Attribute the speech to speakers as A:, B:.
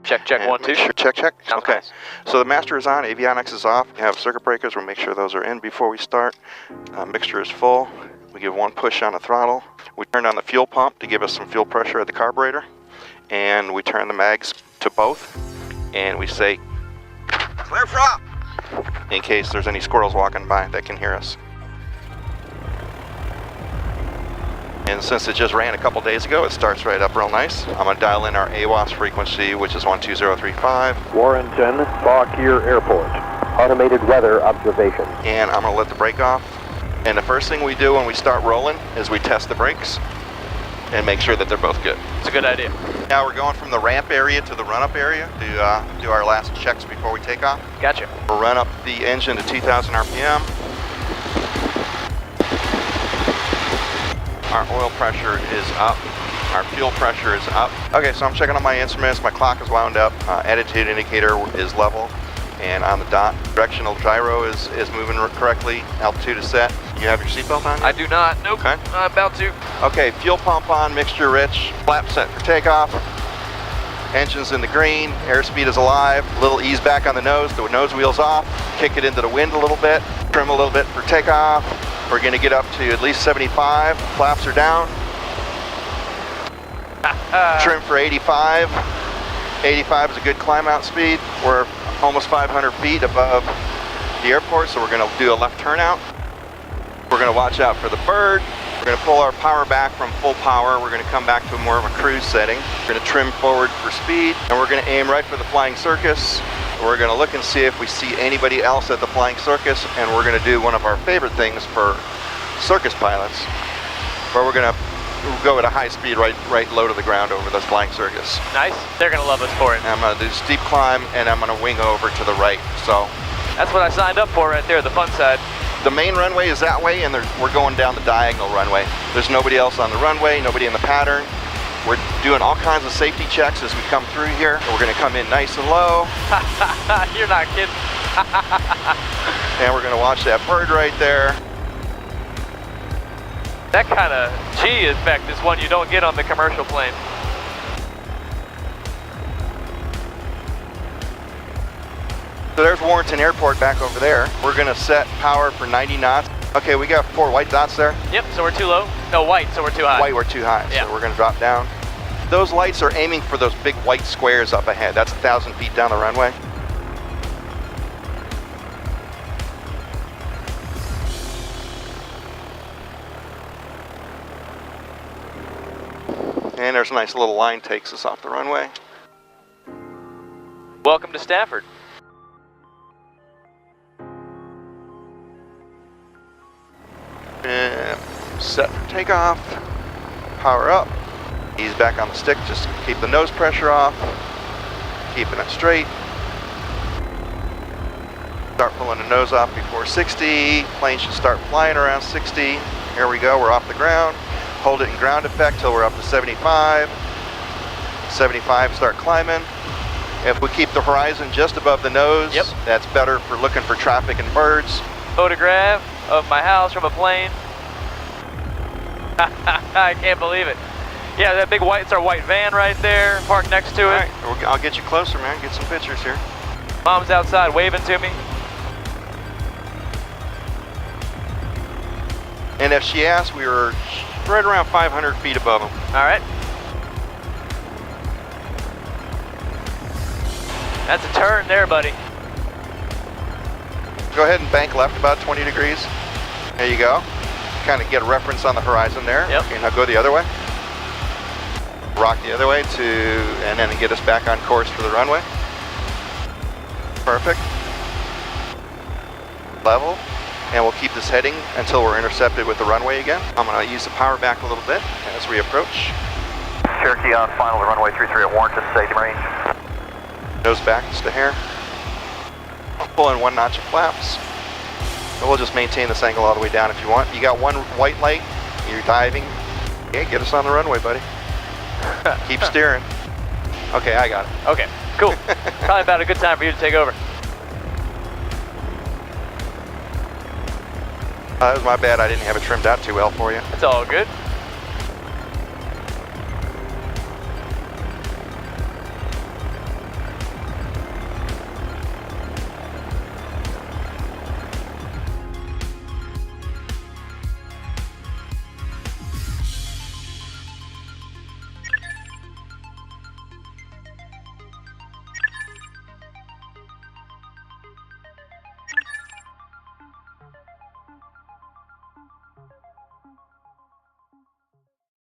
A: Check, check,
B: And
A: 1, 2.
B: Sure, check, check. Okay.
A: Nice.
B: So the master is on, avionics is off. We have circuit breakers. We'll make sure those are in before we start. Mixture is full. We give one push on the throttle. We turn on the fuel pump to give us some fuel pressure at the carburetor. And we turn the mags to both. And we say, clear for up, in case there's any squirrels walking by that can hear us. And since it just ran a couple days ago, it starts right up real nice. I'm going to dial in our AWOS frequency, which is 12035.
C: Warrenton, Stafford Airport. Automated weather observation.
B: And I'm going to let the brake off. And the first thing we do when we start rolling is we test the brakes and make sure that they're both good.
A: It's a good idea.
B: Now we're going from the ramp area to the run-up area to do our last checks before we take off.
A: Gotcha.
B: We'll run up the engine to 2,000 RPM. Our oil pressure is up. Our fuel pressure is up. Okay, so I'm checking on my instruments. My clock is wound up. Attitude indicator is level and on the dot. Directional gyro is moving correctly. Altitude is set. You have your seatbelt on?
A: I do not. Nope.
B: Okay.
A: I'm about to.
B: Okay, fuel pump on, mixture rich. Flap set for takeoff. Engine's in the green. Airspeed is alive. Little ease back on the nose wheel's off. Kick it into the wind a little bit. Trim a little bit for takeoff. We're going to get up to at least 75. Flaps are down. Trim for 85. 85 is a good climb out speed. We're almost 500 feet above the airport, so we're going to do a left turnout. We're going to watch out for the bird. We're going to pull our power back from full power. We're going to come back to more of a cruise setting. We're going to trim forward for speed, and we're going to aim right for the Flying Circus. We're going to look and see if we see anybody else at the Flying Circus, and we're going to do one of our favorite things for circus pilots, where we're going to go at a high speed right low to the ground over this Flying Circus.
A: Nice. They're going to love us for it.
B: And I'm going to do steep climb, and I'm going to wing over to the right. So
A: that's what I signed up for right there, the fun side.
B: the main runway is that way, and we're going down the diagonal runway. There's nobody else on the runway, nobody in the pattern. We're doing all kinds of safety checks as we come through here. We're going to come in nice and low.
A: You're not kidding.
B: And we're going to watch that bird right there.
A: That kind of G effect is one you don't get on the commercial plane.
B: So there's Warrenton Airport back over there. We're going to set power for 90 knots. Okay, we got 4 white dots there.
A: Yep, so we're too low. No, white, so we're too high.
B: White, we're too high,
A: yeah.
B: So we're going to drop down. Those lights are aiming for those big white squares up ahead. That's 1,000 feet down the runway. And there's a nice little line takes us off the runway.
A: Welcome to Stafford.
B: And set for takeoff. Power up. Ease back on the stick, just keep the nose pressure off. Keeping it straight. Start pulling the nose off before 60. Plane should start flying around 60. Here we go, we're off the ground. Hold it in ground effect till we're up to 75. 75, start climbing. If we keep the horizon just above the nose,
A: yep,
B: that's better for looking for traffic and birds.
A: Photograph of my house from a plane. I can't believe it. Yeah, that big white, it's our white van right there, parked next to it.
B: All right, I'll get you closer, man, get some pictures here.
A: Mom's outside waving to me.
B: And if she asks, we were right around 500 feet above them.
A: All right. That's a turn there, buddy.
B: Go ahead and bank left about 20 degrees. There you go. Kind of get a reference on the horizon there.
A: Yep.
B: Okay, now go the other way. Rock the other way and then get us back on course for the runway. Perfect. Level. And we'll keep this heading until we're intercepted with the runway again. I'm going to use the power back a little bit as we approach.
C: Cherokee on final to runway 33 at Warrenton, safety range.
B: Nose back just a hair. I'll pull in 1 notch of flaps. And we'll just maintain this angle all the way down if you want. You got 1 white light, you're diving. Yeah, get us on the runway, buddy. Keep steering. Okay, I got it.
A: Okay, cool. Probably about a good time for you to take over.
B: That was my bad, I didn't have it trimmed out too well for you.
A: It's all good.